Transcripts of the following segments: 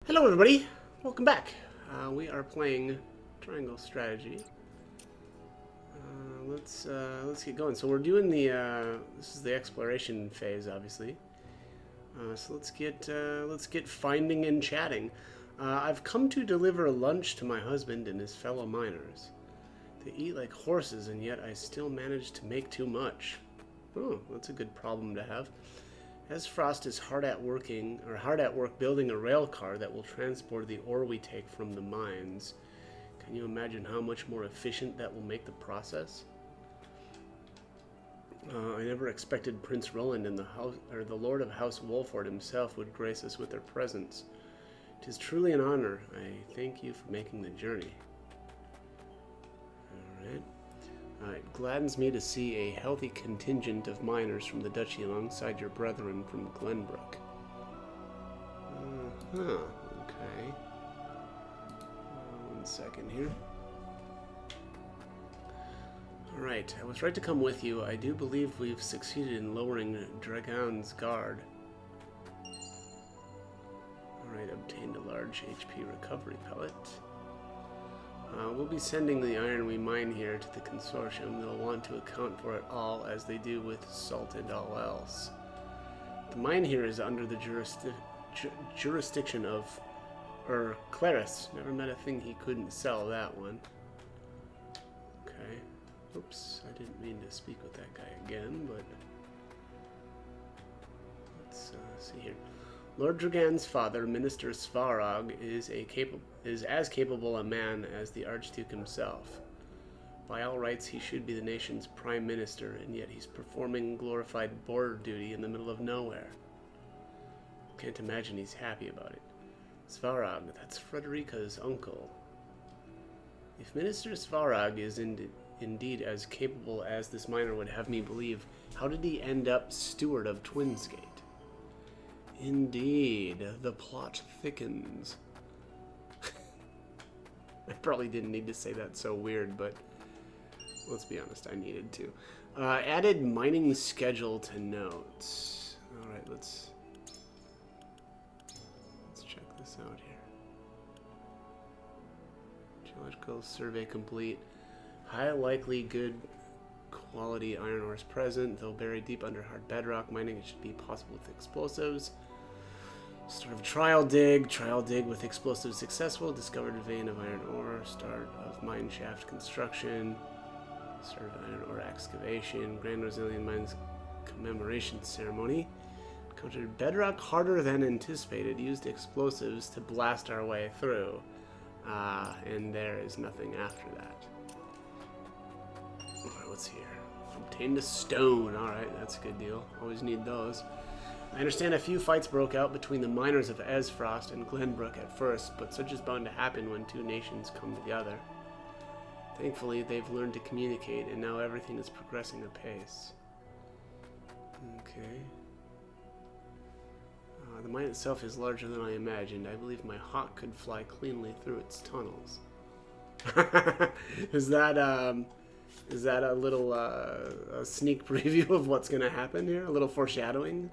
Hello, everybody. Welcome back. We are playing Triangle Strategy. Let's get going. So we're doing the this is the exploration phase, obviously. So let's get finding and chatting. I've come to deliver lunch to my husband and his fellow miners. They eat like horses, and yet I still manage to make too much. Oh, that's a good problem to have. As Frost is hard at work building a rail car that will transport the ore we take from the mines. Can you imagine how much more efficient that will make the process? I never expected Prince Roland and the Lord of House Wolford himself would grace us with their presence. It is truly an honor. I thank you for making the journey. All right. It gladdens me to see a healthy contingent of miners from the duchy alongside your brethren from Glenbrook. Okay. One second here. Alright, I was right to come with you. I do believe we've succeeded in lowering Dragon's guard. Alright, obtained a large HP recovery pellet. We'll be sending the iron we mine here to the consortium. They'll want to account for it all as they do with salt and all else. The mine here is under the jurisdiction of Claris. Never met a thing he couldn't sell, that one. Okay. Oops, I didn't mean to speak with that guy again, but let's see here. Lord Dragan's father, Minister Svarog, is as capable a man as the Archduke himself. By all rights, he should be the nation's prime minister, and yet he's performing glorified border duty in the middle of nowhere. Can't imagine he's happy about it. Svarog, that's Frederica's uncle. If Minister Svarog is indeed as capable as this miner would have me believe, how did he end up steward of Twinsgate? Indeed, the plot thickens. I probably didn't need to say that so weird, but let's be honest, I needed to. Added mining schedule to notes. Alright, let's check this out here. Geological survey complete. High likely good quality iron ores present, though buried deep under hard bedrock. Mining it should be possible with explosives. Start of trial dig with explosives successful. Discovered vein of iron ore. Start of mine shaft construction. Start of iron ore excavation. Grand Rosalian Mines commemoration ceremony. Encountered bedrock harder than anticipated. Used explosives to blast our way through. And there is nothing after that. Alright, what's here? Obtained a stone. Alright, that's a good deal. Always need those. I understand a few fights broke out between the miners of Esfrost and Glenbrook at first, but such is bound to happen when two nations come together. Thankfully, they've learned to communicate, and now everything is progressing apace. Okay. The mine itself is larger than I imagined. I believe my hawk could fly cleanly through its tunnels. Is that a little a sneak preview of what's going to happen here? A little foreshadowing?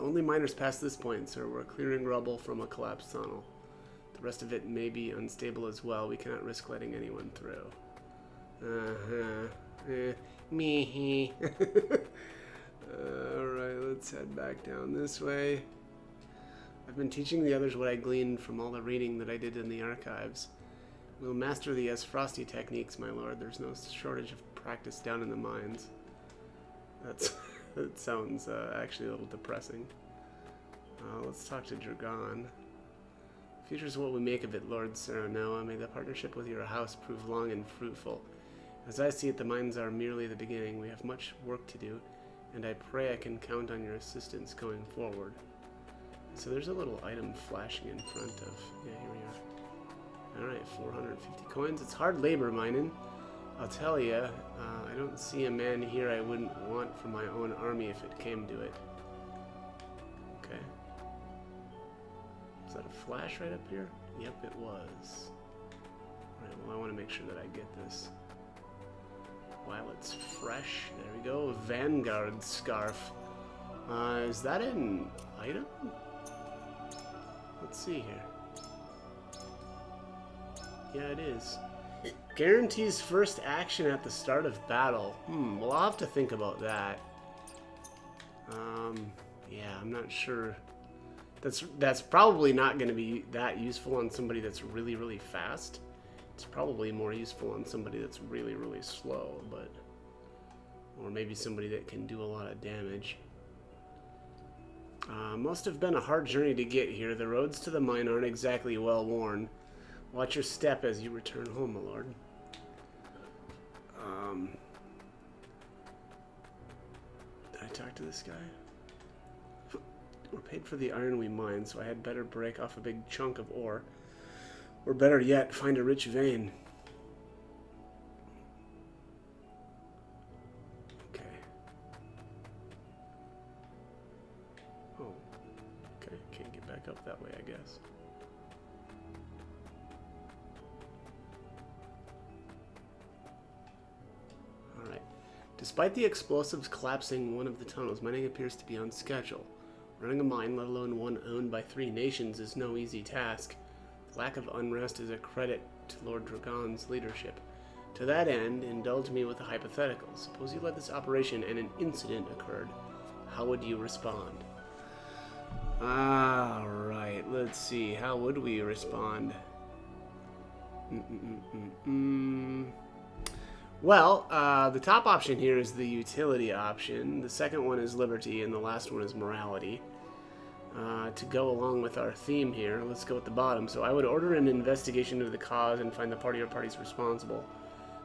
Only miners past this point, sir. We're clearing rubble from a collapsed tunnel. The rest of it may be unstable as well. We cannot risk letting anyone through. Me. Alright, let's head back down this way. I've been teaching the others what I gleaned from all the reading that I did in the archives. We'll master the Esfrosti techniques, my lord. There's no shortage of practice down in the mines. That sounds actually a little depressing. Let's talk to Dragon. Future is what we make of it, Lord Serenoa. May the partnership with your house prove long and fruitful. As I see it, the mines are merely the beginning. We have much work to do, and I pray I can count on your assistance going forward. So there's a little item flashing in front of... Yeah, here we are. Alright, 450 coins. It's hard labor mining. I'll tell you, I don't see a man here I wouldn't want for my own army if it came to it. Okay. Is that a flash right up here? Yep, it was. Alright, well, I want to make sure that I get this. While it's fresh. There we go. Vanguard scarf. Is that an item? Let's see here. Yeah, it is. Guarantees first action at the start of battle. Well, I'll have to think about that. Yeah, I'm not sure. That's probably not going to be that useful on somebody that's really, really fast. It's probably more useful on somebody that's really, really slow, but... Or maybe somebody that can do a lot of damage. Must have been a hard journey to get here. The roads to the mine aren't exactly well worn. Watch your step as you return home, my lord. Did I talk to this guy? We're paid for the iron we mine, so I had better break off a big chunk of ore. Or better yet, find a rich vein. Okay. Oh. Okay, can't get back up that way, I guess. Alright. Despite the explosives collapsing one of the tunnels, mining appears to be on schedule. Running a mine, let alone one owned by 3 nations, is no easy task. The lack of unrest is a credit to Lord Dragon's leadership. To that end, indulge me with a hypothetical. Suppose you led this operation and an incident occurred. How would you respond? Alright, let's see. How would we respond? Well, the top option here is the utility option. The second one is liberty, and the last one is morality. To go along with our theme here, let's go at the bottom. So I would order an investigation into the cause and find the party or parties responsible.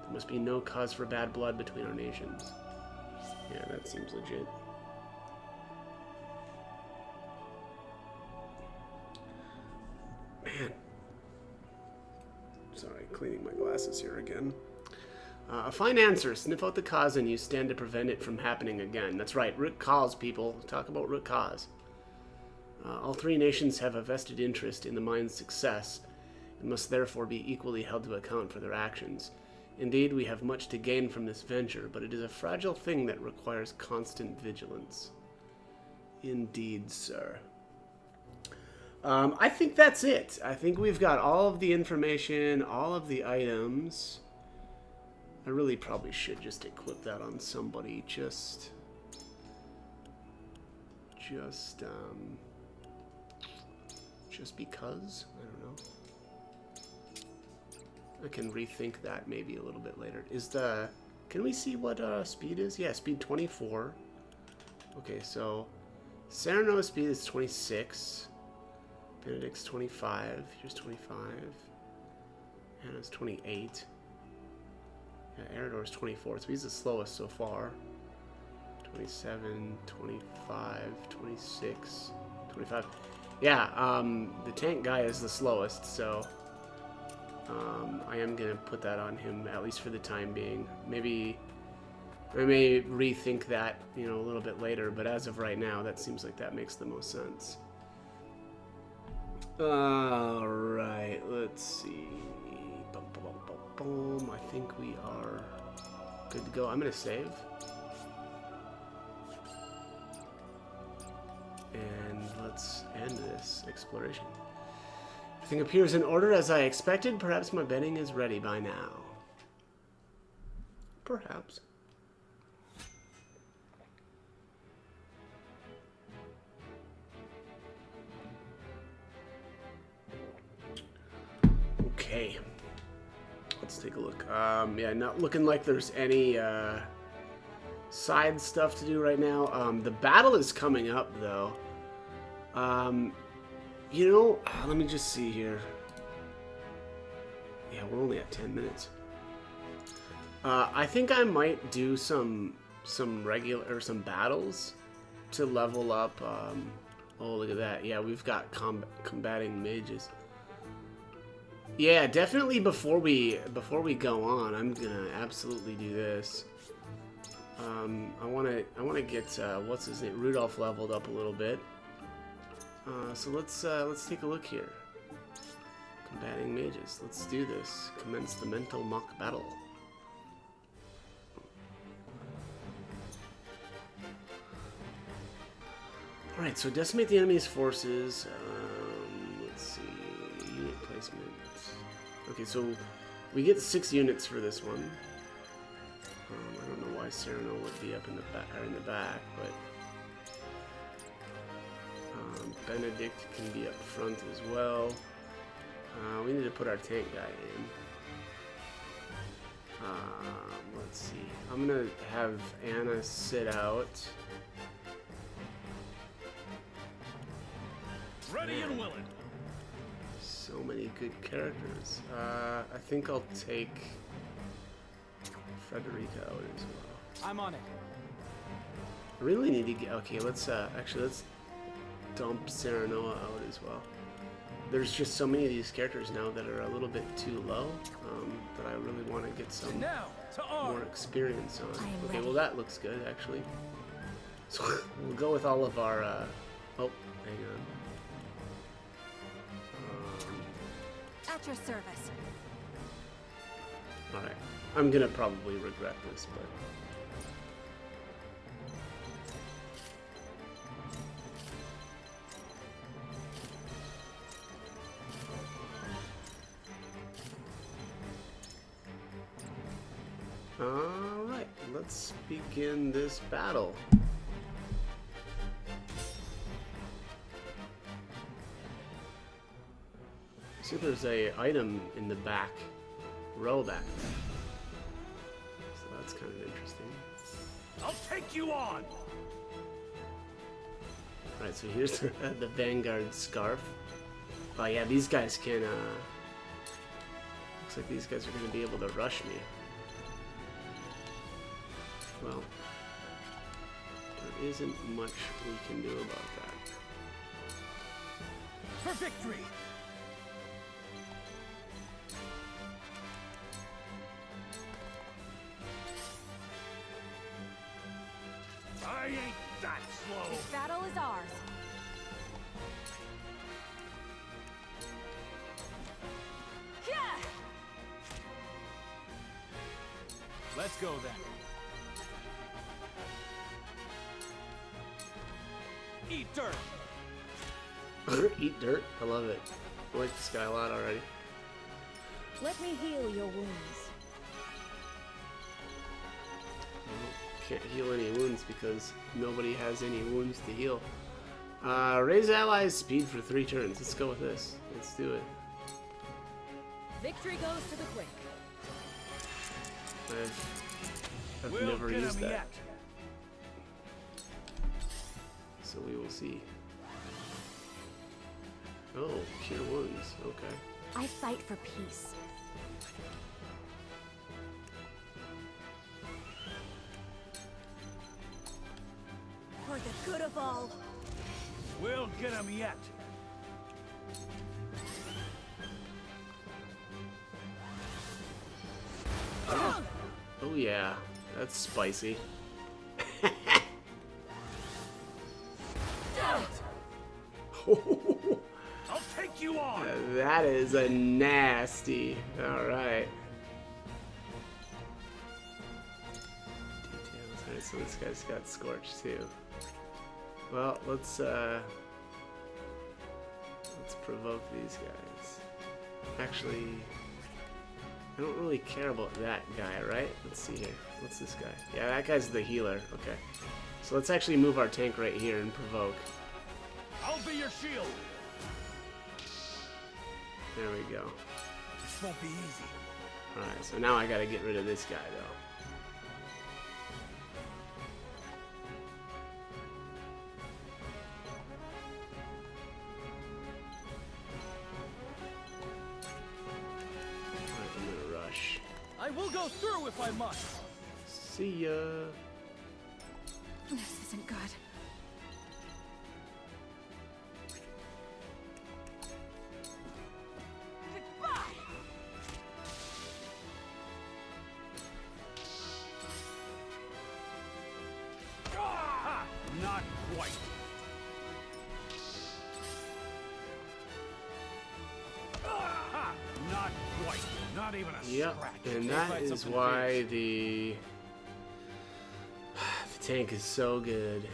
There must be no cause for bad blood between our nations. Yeah, that seems legit. Man. Sorry, cleaning my glasses here again. A fine answer. Sniff out the cause and you stand to prevent it from happening again. That's right, root cause, people. Talk about root cause. All 3 nations have a vested interest in the mine's success and must therefore be equally held to account for their actions. Indeed, we have much to gain from this venture, but it is a fragile thing that requires constant vigilance. Indeed, sir. I think that's it. I think we've got all of the information, all of the items. I really probably should just equip that on somebody, just because. I don't know. I can rethink that maybe a little bit later. Can we see what speed is? Yeah, speed 24. Okay, so Cyrano's speed is 26. Benedict's 25. Here's 25. Hannah's 28. Yeah, Eridor's 24, so he's the slowest so far. 27, 25, 26, 25. Yeah, the tank guy is the slowest, so I am going to put that on him, at least for the time being. Maybe I may rethink that, you know, a little bit later, but as of right now, that seems like that makes the most sense. Alright, let's see. Boom. I think we are good to go. I'm going to save. And let's end this exploration. Everything appears in order as I expected. Perhaps my bedding is ready by now. Perhaps. Okay. Let's take a look. Yeah, not looking like there's any side stuff to do right now. The battle is coming up, though. You know, let me just see here. Yeah, we're only at 10 minutes. I think I might do some battles to level up. Oh, look at that. Yeah, we've got combating mages. Yeah, definitely before we go on, I'm gonna absolutely do this. I wanna get what's his name, Rudolph, leveled up a little bit. So let's take a look here. Combating mages. Let's do this. Commence the mental mock battle. Right, so decimate the enemy's forces. Let's see, unit placement. Okay, so we get 6 units for this one. I don't know why Cyrano would be up in the back, or in the back, but Benedict can be up front as well. We need to put our tank guy in. Let's see. I'm gonna have Anna sit out. Ready and willing. So many good characters. I think I'll take Frederica out as well. I'm on it. I really need to get. Okay, let's dump Serenoa out as well. There's just so many of these characters now that are a little bit too low that I really want to get some more experience on. Okay, well that looks good actually. So we'll go with all of our. Oh, hang on. At your service. All right, I'm gonna probably regret this, but. Alright, let's begin this battle. See, there's a item in the back row back there. So that's kind of interesting. I'll take you on. Alright, so here's the Vanguard Scarf. Oh yeah, these guys can, looks like these guys are going to be able to rush me. Well, there isn't much we can do about that. For victory! I ain't that slow! This battle is ours. Yeah! Let's go then. Eat dirt! Eat dirt? I love it. I like this guy a lot already. Let me heal your wounds. Can't heal any wounds because nobody has any wounds to heal. Raise allies' speed for 3 turns. Let's go with this. Let's do it. Victory goes to the quick. I've We'll never get used 'em that. yet. So we will see. Oh, cure wounds. Okay. I fight for peace. For the good of all. We'll get him yet. Oh yeah, that's spicy. I'll take you on. That is a nasty. All right. Details. All right, so this guy's got scorch too. Well, let's provoke these guys. Actually, I don't really care about that guy, right? Let's see here. What's this guy? Yeah, that guy's the healer. Okay. So let's actually move our tank right here and provoke. I'll be your shield. There we go. This won't be easy. Alright, so now I gotta get rid of this guy, though. Alright, I'm gonna rush. I will go through if I must. See ya! This isn't good. Goodbye! Ha! Not quite. Ha! Not quite. Not even a Yep, scratch. and They that fight is something why fierce. the tank is so good.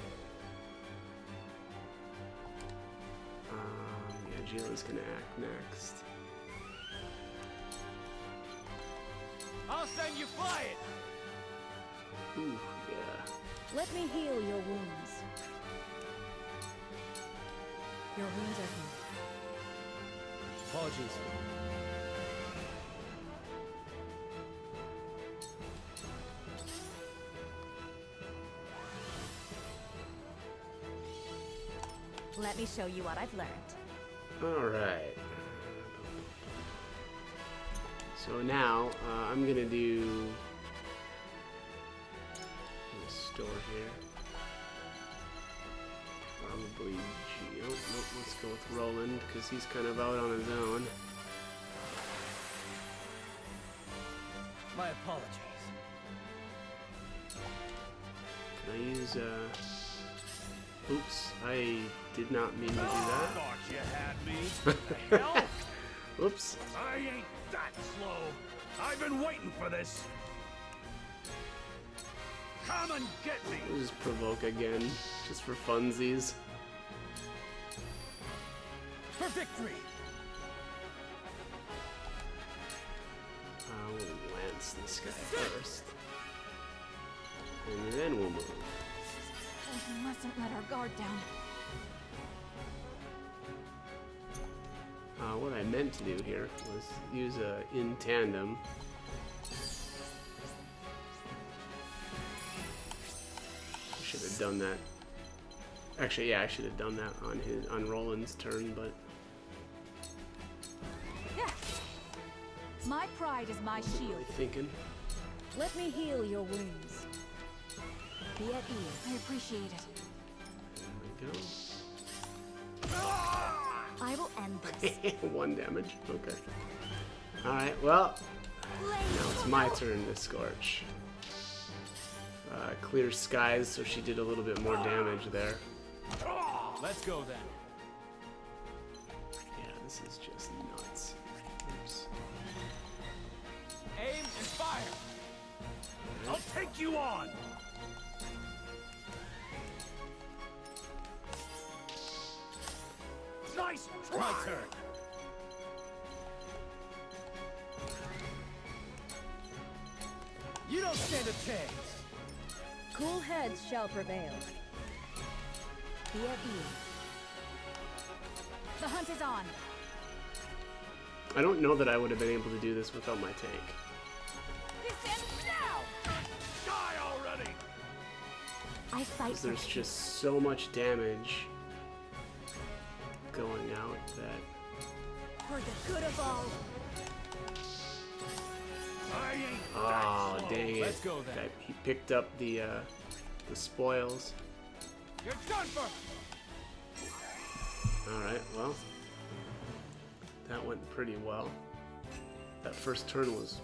Gila's gonna act next. I'll send you flying. Ooh, yeah. Let me heal your wounds. Your wounds are healed. Apologies. Let me show you what I've learned. Alright. So now, I'm gonna do a store here. Probably Geo. Nope, let's go with Roland, because he's kind of out on his own. My apologies. Can I use, oops, I did not mean to do that. Thought you had me. The hell? Oops. I ain't that slow. I've been waiting for this. Come and get me. We'll just provoke again, just for funsies. For victory! We'll lance this guy first. And then we'll move. We mustn't let our guard down. What I meant to do here was use a in tandem. I should have done that. Actually, yeah, I should have done that on Roland's turn, but My pride is my shield. really thinking. Let me heal your wounds. Be at ease. I appreciate it. There we go. I will end this. 1 damage. Okay. Alright, well, now it's my turn to Scorch. Clear skies, so she did a little bit more damage there. Let's go then. Yeah, this is just nuts. Oops. Aim and fire! I'll take you on. Nice try. My turn. You don't stand a chance. Cool heads shall prevail. Be at ease. The hunt is on. I don't know that I would have been able to do this without my tank. This ends now! Die already. I fight Because for there's just so much damage going out that... for the good of all. I ain't Oh, that slow. dang it. Let's go then. Okay, he picked up the spoils. You're done for. Alright, well. That went pretty well. That first turn was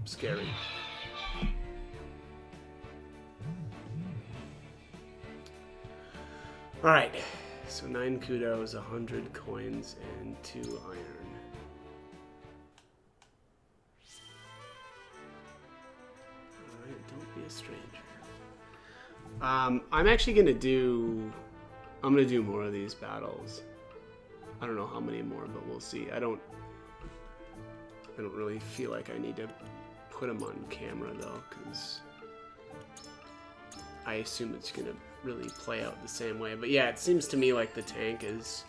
scary. Alright, so 9 kudos, 100 coins, and 2 iron. Alright, don't be a stranger. I'm actually gonna do... I'm gonna do more of these battles. I don't know how many more, but we'll see. I don't really feel like I need to put them on camera though, because I assume it's gonna really play out the same way. But yeah, it seems to me like the tank is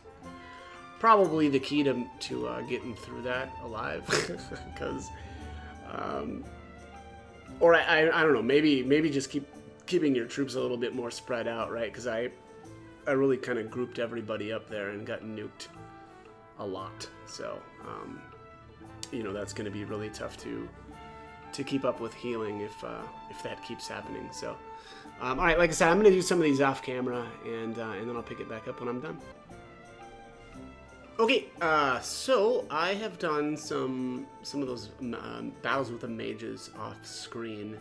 probably the key to getting through that alive, because or I don't know, maybe just keeping your troops a little bit more spread out, right? Because I really kind of grouped everybody up there and got nuked a lot. So, you know, that's going to be really tough to keep up with healing if that keeps happening. So, all right, like I said, I'm going to do some of these off camera, and then I'll pick it back up when I'm done. Okay, so I have done some of those battles with the mages off screen.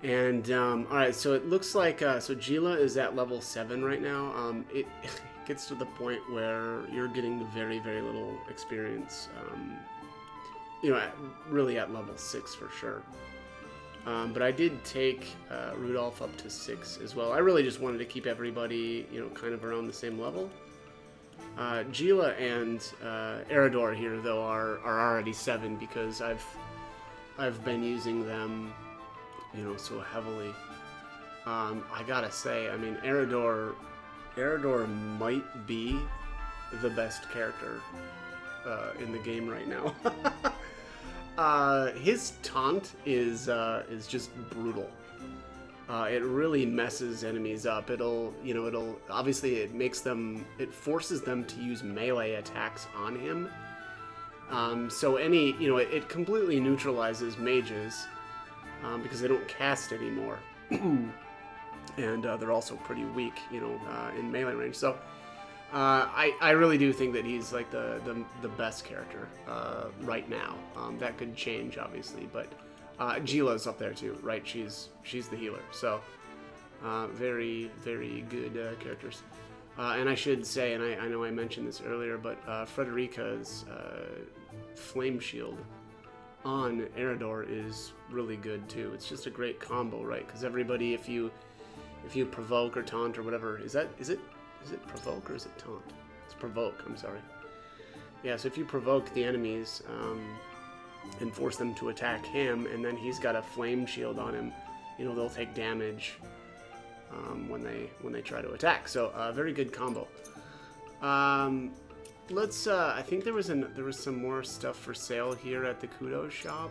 And, alright, so it looks like, so Gila is at level 7 right now. It gets to the point where you're getting very, very little experience, you know, really at level 6 for sure. But I did take Rudolph up to 6 as well. I really just wanted to keep everybody, you know, kind of around the same level. Gila and Eridor here, though, are already 7 because I've been using them, you know, so heavily. I gotta say, I mean, Eridor might be the best character in the game right now. His taunt is just brutal. It really messes enemies up. Obviously it forces them to use melee attacks on him. So it completely neutralizes mages because they don't cast anymore. And they're also pretty weak, in melee range. So I really do think that he's like the best character right now. That could change, obviously, but Gila's up there too, right? She's the healer. So very, very good characters. And I should say, and I know I mentioned this earlier, but Frederica's Flame Shield on Eridor is really good too. It's just a great combo, right? Because everybody, if you provoke or taunt or whatever, is it provoke or is it taunt? It's provoke, I'm sorry. Yeah, so if you provoke the enemies and force them to attack him, and then he's got a flame shield on him, they'll take damage when they try to attack. So very good combo. Let's I think there was some more stuff for sale here at the Kudo shop.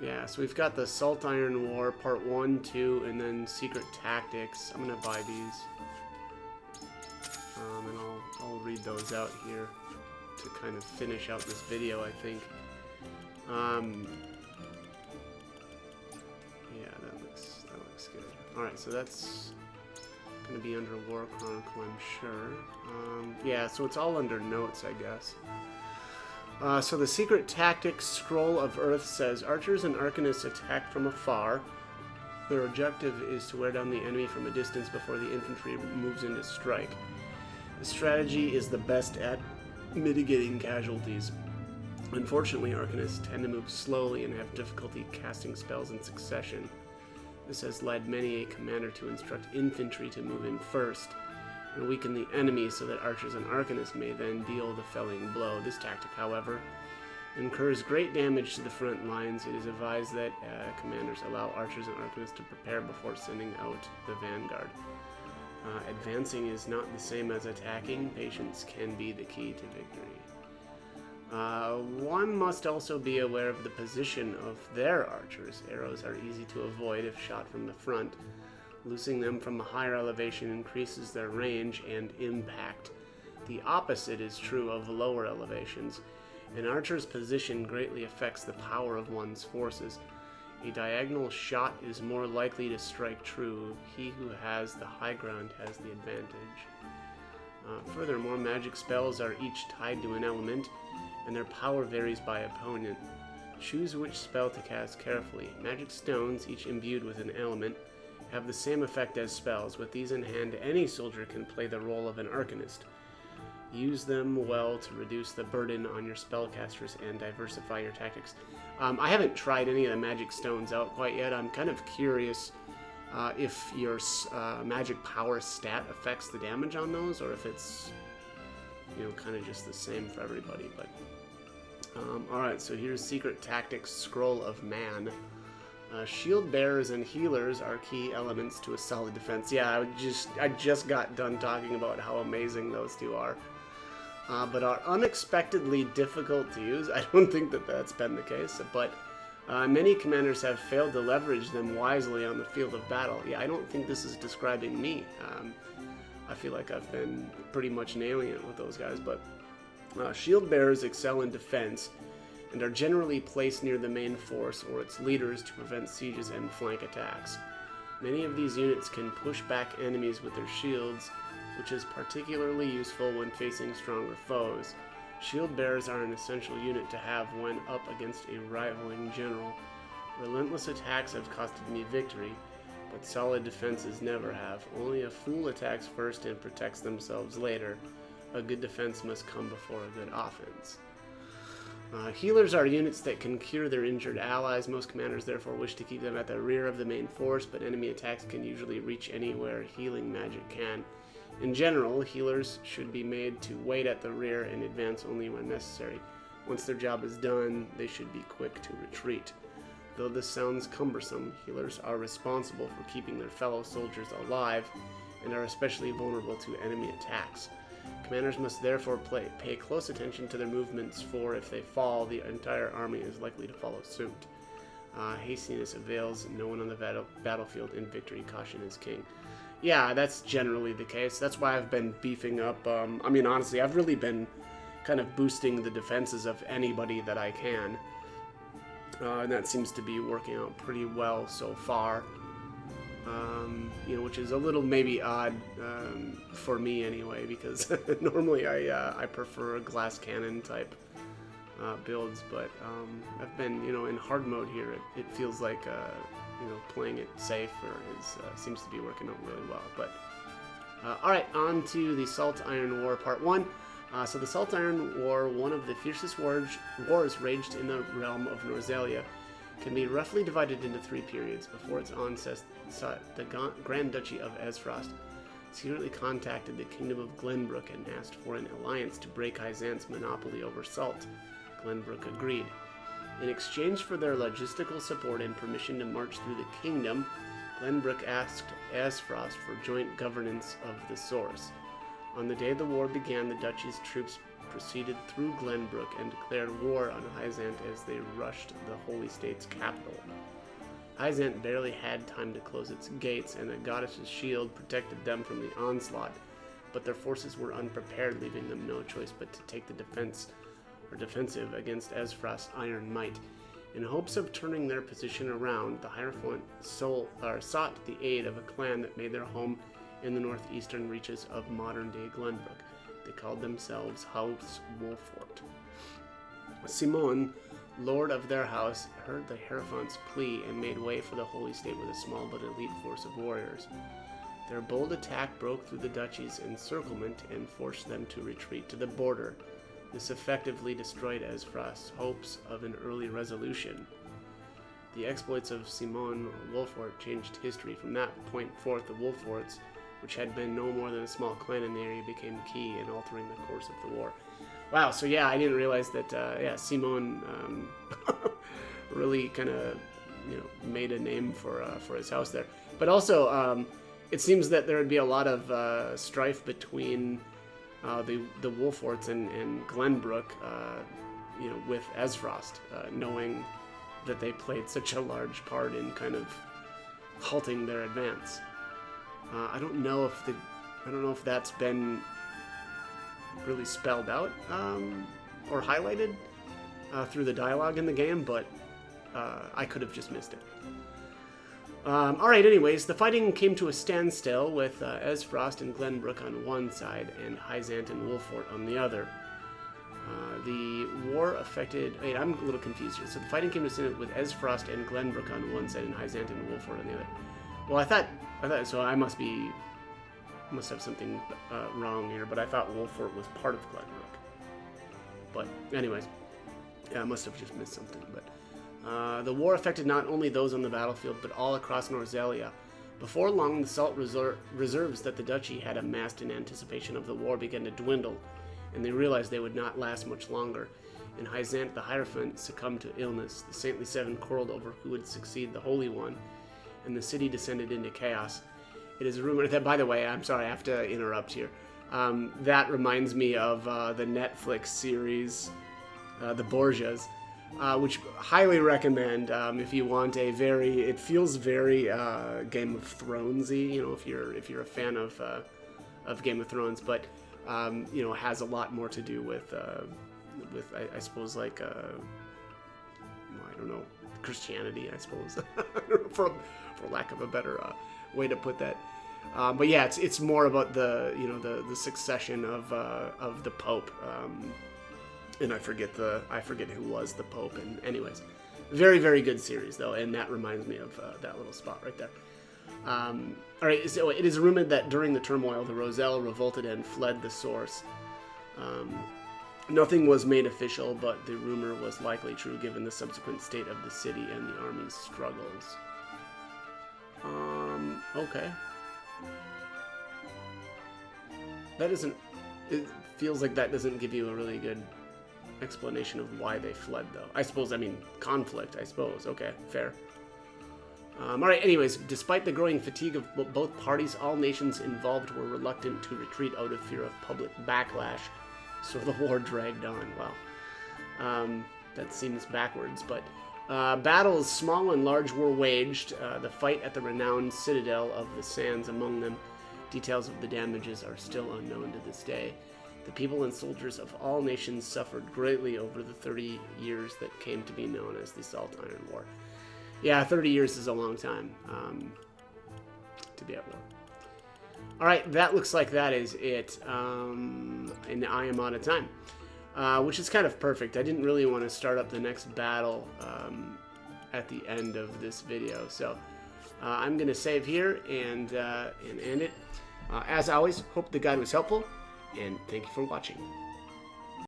Yeah, so we've got the Salt Iron War Part 1, 2, and then Secret Tactics. I'm gonna buy these. And I'll read those out here to kind of finish out this video, I think. Yeah, that looks good. Alright, so that's gonna be under War Chronicle, I'm sure. Yeah, so it's all under notes, I guess. So the Secret Tactics Scroll of Earth says, archers and arcanists attack from afar. Their objective is to wear down the enemy from a distance before the infantry moves in to strike. The strategy is the best at mitigating casualties. Unfortunately, arcanists tend to move slowly and have difficulty casting spells in succession. This has led many a commander to instruct infantry to move in first and weaken the enemy so that archers and arcanists may then deal the felling blow. This tactic, however, incurs great damage to the front lines. It is advised that commanders allow archers and arcanists to prepare before sending out the vanguard. Advancing is not the same as attacking. Patience can be the key to victory. One must also be aware of the position of their archers. Arrows are easy to avoid if shot from the front. Loosing them from a higher elevation increases their range and impact. The opposite is true of lower elevations. An archer's position greatly affects the power of one's forces. A diagonal shot is more likely to strike true. He who has the high ground has the advantage. Furthermore, magic spells are each tied to an element, and their power varies by opponent. Choose which spell to cast carefully. Magic stones, each imbued with an element, have the same effect as spells. With these in hand, any soldier can play the role of an arcanist. Use them well to reduce the burden on your spellcasters and diversify your tactics. I haven't tried any of the magic stones out quite yet. I'm kind of curious if your magic power stat affects the damage on those, or if it's, kind of just the same for everybody. But alright, so here's Secret Tactics Scroll of Man. Shield bearers and healers are key elements to a solid defense. Yeah, I just got done talking about how amazing those two are. But are unexpectedly difficult to use. I don't think that that's been the case, but many commanders have failed to leverage them wisely on the field of battle. Yeah, I don't think this is describing me. I feel like I've been pretty much nailing it with those guys, but shield bearers excel in defense and are generally placed near the main force or its leaders to prevent sieges and flank attacks. Many of these units can push back enemies with their shields, which is particularly useful when facing stronger foes. Shield bearers are an essential unit to have when up against a rivaling general. Relentless attacks have costed me victory, but solid defenses never have. Only a fool attacks first and protects themselves later. A good defense must come before a good offense. Healers are units that can cure their injured allies. Most commanders therefore wish to keep them at the rear of the main force, but enemy attacks can usually reach anywhere healing magic can. In general, healers should be made to wait at the rear and advance only when necessary. Once their job is done, they should be quick to retreat. Though this sounds cumbersome, healers are responsible for keeping their fellow soldiers alive and are especially vulnerable to enemy attacks. Commanders must therefore pay close attention to their movements, for if they fall, the entire army is likely to follow suit. Hastiness avails no one on the battlefield. In victory, caution is king. Yeah, that's generally the case. That's why I've been beefing up. I mean, honestly, I've really been kind of boosting the defenses of anybody that I can. And that seems to be working out pretty well so far. You know, which is a little maybe odd for me anyway, because normally I prefer glass cannon type builds, but I've been, you know, in hard mode here. It feels like you know, playing it safe seems to be working out really well. But all right, on to the Salt Iron War Part 1. So the Salt Iron War, one of the fiercest wars raged in the realm of Norzelia, can be roughly divided into 3 periods. Before its onset, the Grand Duchy of Ezfrost secretly contacted the Kingdom of Glenbrook and asked for an alliance to break Hyzant's monopoly over salt. Glenbrook agreed. In exchange for their logistical support and permission to march through the kingdom, Glenbrook asked Ezfrost for joint governance of the source. On the day the war began, the duchy's troops proceeded through Glenbrook and declared war on Hyzant as they rushed the Holy State's capital. Hyzant barely had time to close its gates, and the goddess's shield protected them from the onslaught, but their forces were unprepared, leaving them no choice but to take the defensive against Ezfrost's iron might. In hopes of turning their position around, the Hierophant sought the aid of a clan that made their home in the northeastern reaches of modern-day Glenbrook. They called themselves House Wolfort. Simon, lord of their house, heard the Hierophant's plea and made way for the Holy State with a small but elite force of warriors. Their bold attack broke through the duchy's encirclement and forced them to retreat to the border. This effectively destroyed Ezfrost's hopes of an early resolution. The exploits of Simon Wolfort changed history. From that point forth, the Wolforts, which had been no more than a small clan in the area, became key in altering the course of the war. Wow, so yeah, I didn't realize that, yeah, Simon really kind of, you know, made a name for his house there. But also, it seems that there would be a lot of strife between the Wolforts and Glenbrook, you know, with Ezfrost, knowing that they played such a large part in kind of halting their advance. I don't know if that's been really spelled out or highlighted through the dialogue in the game, but I could have just missed it. Alright, anyways, the fighting came to a standstill with Ezfrost and Glenbrook on one side and Hyzant and Wolfort on the other. The war affected... Wait, I'm a little confused here. So the fighting came to a standstill with Ezfrost and Glenbrook on one side and Hyzant and Wolfort on the other. Well, I thought so. I must have something wrong here, but I thought Wolfort was part of Glenbrook. But anyways, yeah, I must have just missed something. But the war affected not only those on the battlefield, but all across Norzelia. Before long, the salt reserves that the duchy had amassed in anticipation of the war began to dwindle, and they realized they would not last much longer. In Hyzant, the Hierophant succumbed to illness. The Saintly Seven quarreled over who would succeed the Holy One, and the city descended into chaos. It is rumored that, by the way, I'm sorry, I have to interrupt here. That reminds me of the Netflix series, The Borgias, which highly recommend if you want a very, it feels very Game of Thronesy, you know, if you're a fan of Game of Thrones, but you know, has a lot more to do with I suppose, like I don't know, Christianity, I suppose, for lack of a better way to put that. But yeah, it's more about the, you know, the succession of the Pope, and I forget who was the Pope. And anyways, very, very good series though, and that reminds me of that little spot right there. All right, so it is rumored that during the turmoil, the Roselle revolted and fled the source. Nothing was made official, but the rumor was likely true given the subsequent state of the city and the army's struggles. Okay. that doesn't... It feels like that doesn't give you a really good explanation of why they fled, though. I suppose, I mean, conflict, I suppose. Okay, fair. Alright, anyways, despite the growing fatigue of both parties, all nations involved were reluctant to retreat out of fear of public backlash, so the war dragged on. Wow. That seems backwards, but battles small and large were waged. The fight at the renowned citadel of the Sands among them. Details of the damages are still unknown to this day. The people and soldiers of all nations suffered greatly over the 30 years that came to be known as the Salt Iron War. Yeah, 30 years is a long time to be at war. Alright, that looks like that is it. And I am out of time. Which is kind of perfect. I didn't really want to start up the next battle at the end of this video. So I'm going to save here and end it. As always, hope the guide was helpful. And thank you for watching.